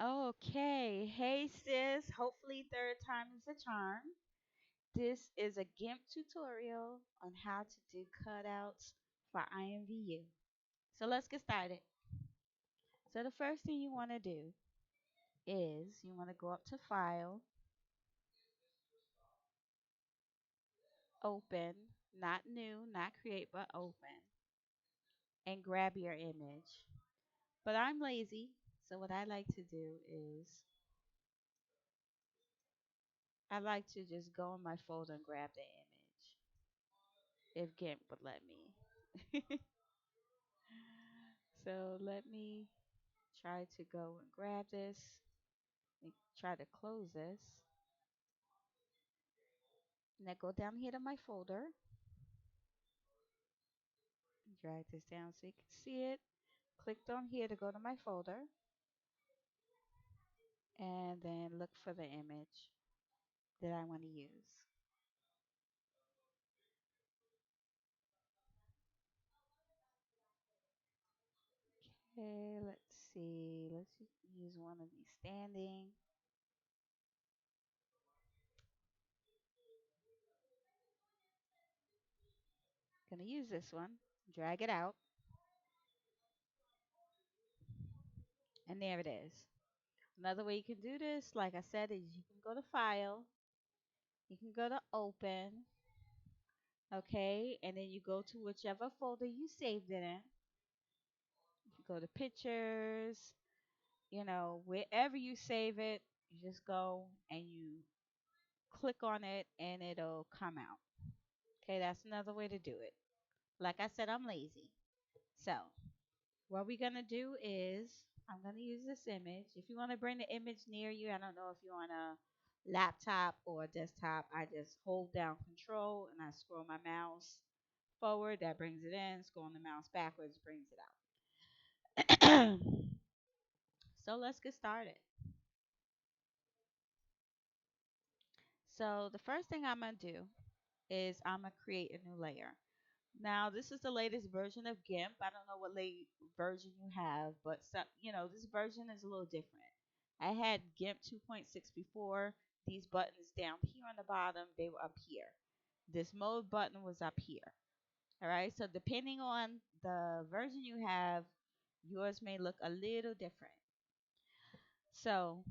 Okay. Hey, sis. Hopefully, third time is a charm. This is a GIMP tutorial on how to do cutouts for IMVU. So let's get started. So the first thing you want to do is you want to go up to File, Open, not New, not Create, but Open, and grab your image. But I'm lazy, so what I like to do is I like to just go in my folder and grab the image if GIMP would let me. So let me try to go and grab this. Let me try to close this. Now go down here to my folder. Drag this down so you can see it. Clicked on here to go to my folder. And then look for the image that I want to use. Okay, let's see. Let's use one of these standing. Gonna use this one. Drag it out. And there it is. Another way you can do this, like I said, is you can go to File. You can go to Open. Okay, and then you go to whichever folder you saved it in. You go to Pictures, wherever you save it, you just go and you click on it and it'll come out. Okay, that's another way to do it. Like I said, I'm lazy. So, what we're going to do is I'm going to use this image. If you want to bring the image near you, I don't know if you're on a laptop or a desktop, I just hold down Control and I scroll my mouse forward, that brings it in. Scrolling the mouse backwards brings it out. So let's get started. So the first thing I'm going to do is I'm going to create a new layer. Now, this is the latest version of GIMP. I don't know what late version you have, but this version is a little different. I had GIMP 2.6 before. These buttons down here on the bottom, they were up here. This mode button was up here. All right, so depending on the version you have, yours may look a little different. So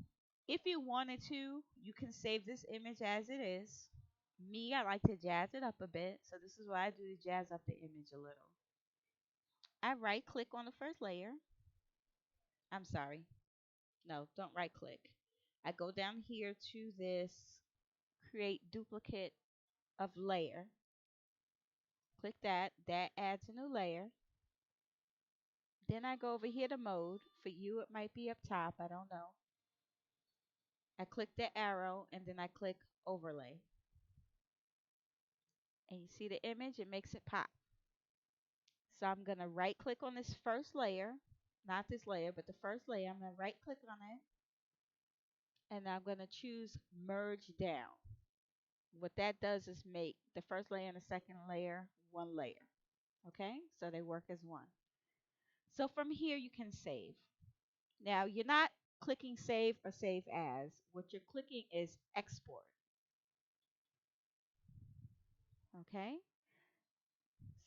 if you wanted to, you can save this image as it is. Me, I like to jazz it up a bit, so this is why I do to jazz up the image a little. I right click on the first layer. I'm sorry. No, don't right click. I go down here to this create duplicate of layer. Click that. That adds a new layer. Then I go over here to mode. For you, it might be up top. I don't know. I click the arrow and then I click overlay. And you see the image, it makes it pop. So I'm going to right click on this first layer, not this layer, but the first layer. I'm going to right click on it and I'm going to choose merge down. What that does is make the first layer and the second layer one layer. Okay, so they work as one. So from here you can save. Now you're not clicking save or save as. What you're clicking is export. Okay,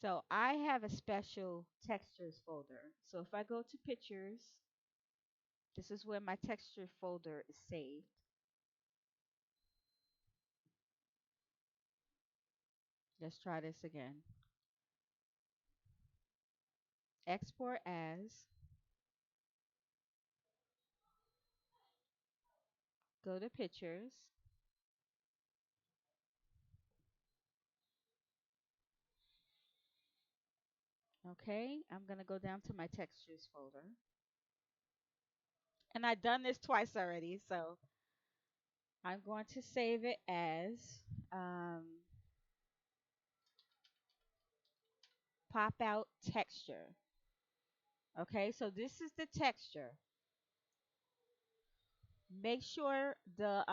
so I have a special textures folder. So if I go to pictures, this is where my texture folder is saved. Let's try this again. Export as, go to pictures. Okay, I'm going to go down to my textures folder. And I've done this twice already, so I'm going to save it as PopOut texture. Okay, so this is the texture. Make sure the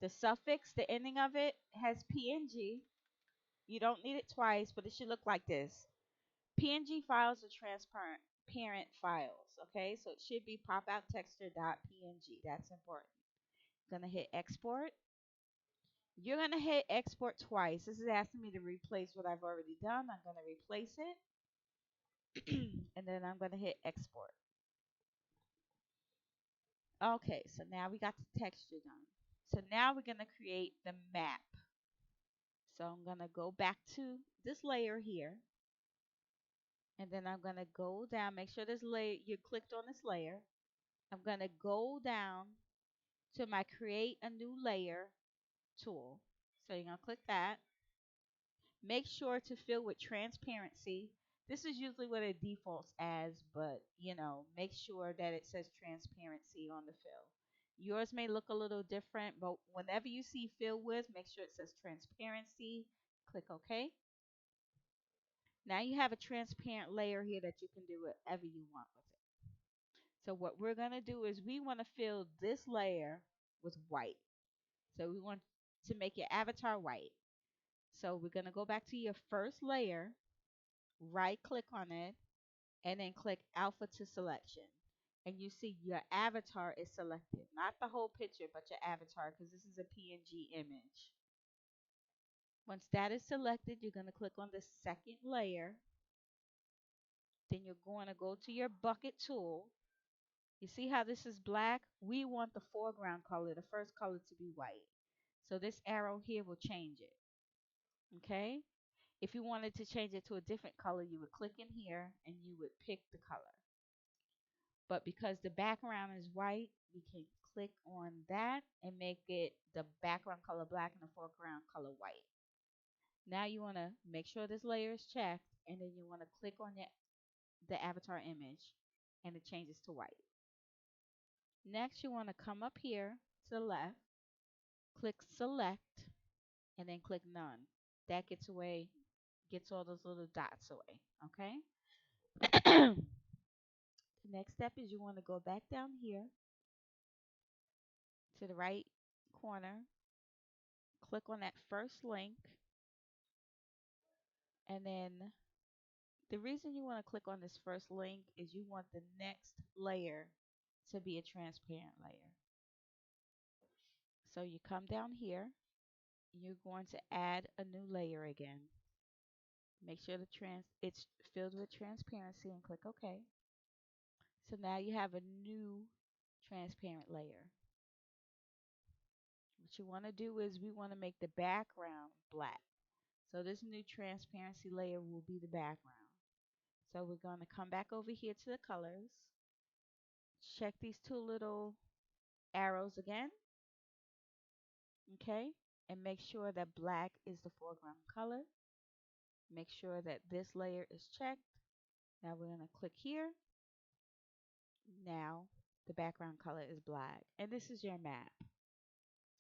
suffix, the ending of it, has PNG. You don't need it twice, but it should look like this. PNG files are transparent. parent files. Okay, so it should be popout.texture.png. That's important. Gonna hit export. You're gonna hit export twice. This is asking me to replace what I've already done. I'm gonna replace it, and then I'm gonna hit export. Okay, so now we got the texture done. So now we're gonna create the map. So I'm gonna go back to this layer here, and then I'm gonna go down. Make sure this layer you clicked on this layer. I'm gonna go down to my create a new layer tool. So you're gonna click that. Make sure to fill with transparency. This is usually what it defaults as, but make sure that it says transparency on the fill. Yours may look a little different, but whenever you see fill with, make sure it says transparency. Click OK. Now you have a transparent layer here that you can do whatever you want with it. So what we're going to do is we want to fill this layer with white. So we want to make your avatar white. So we're going to go back to your first layer, right click on it, and then click alpha to selection. And you see your avatar is selected. Not the whole picture, but your avatar, because this is a PNG image. Once that is selected, you're going to click on the second layer. Then you're going to go to your bucket tool. You see how this is black? We want the foreground color, the first color, to be white. So this arrow here will change it. Okay? If you wanted to change it to a different color, you would click in here and you would pick the color. But because the background is white, we can click on that and make it the background color black and the foreground color white. Now you want to make sure this layer is checked, and then you want to click on the avatar image, and it changes to white. Next, you want to come up here to the left, click select, and then click none. That gets all those little dots away. Okay? The next step is you want to go back down here to the right corner, click on that first link, and then the reason you want to click on this first link is you want the next layer to be a transparent layer. So you come down here, you're going to add a new layer again. Make sure it's filled with transparency and click OK. So now you have a new transparent layer. What you want to do is we want to make the background black. So this new transparency layer will be the background. So we're going to come back over here to the colors. Check these two little arrows again. Okay? And make sure that black is the foreground color. Make sure that this layer is checked. Now we're going to click here. Now the background color is black. And this is your map.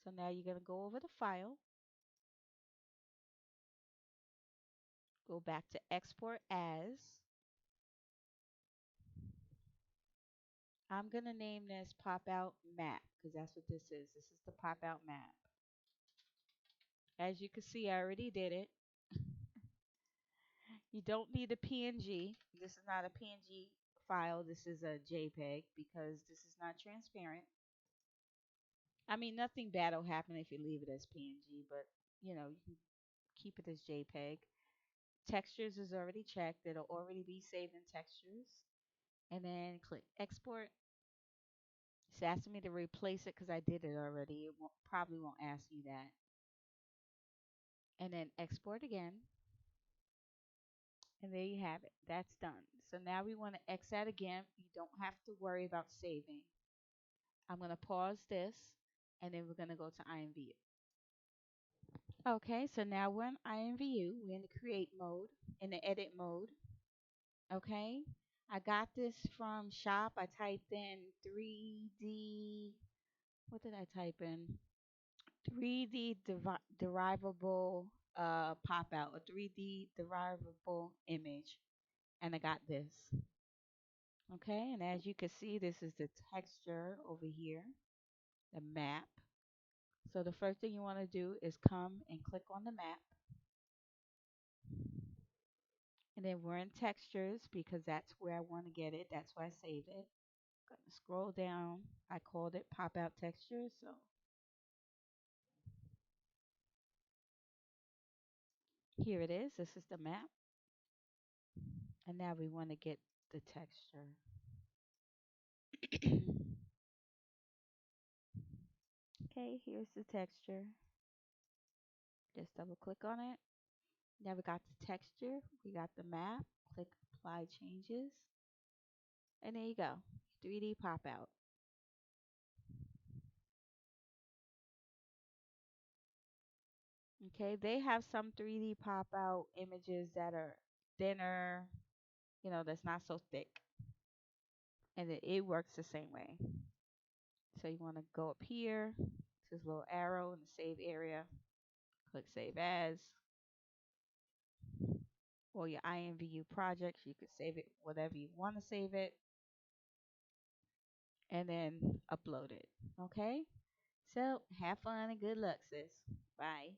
So now you're going to go over the file. Go back to export as. I'm going to name this PopOut map because that's what this is. This is the PopOut map. As you can see, I already did it. You don't need a PNG. This is not a PNG file. This is a JPEG because this is not transparent. I mean, nothing bad will happen if you leave it as PNG, but you can keep it as JPEG. Textures is already checked. It'll already be saved in textures. And then click export. It's asking me to replace it because I did it already. It probably won't ask you that. And then export again. And there you have it. That's done. So now we want to X out again. You don't have to worry about saving. I'm going to pause this, and then we're going to go to INView. Okay, so now we're in INView. We're in the create mode, in the edit mode. Okay, I got this from shop. I typed in 3D. What did I type in? 3D derivable pop out, a 3D derivable image, and I got this. Okay, and as you can see, this is the texture over here, the map. So the first thing you want to do is come and click on the map. And then we're in textures because that's where I want to get it. That's why I save it. Gonna scroll down. I called it pop out textures. So here it is. This is the map. And now we want to get the texture. Okay, here's the texture. Just double click on it. Now we got the texture. We got the map. Click apply changes. And there you go. 3D pop out. Okay, they have some 3D pop out images that are thinner, that's not so thick. And it works the same way. So you want to go up here, this little arrow in the save area, click save as, or your INVU projects. You can save it whatever you want to save it, and then upload it. Okay? So have fun and good luck, sis. Bye.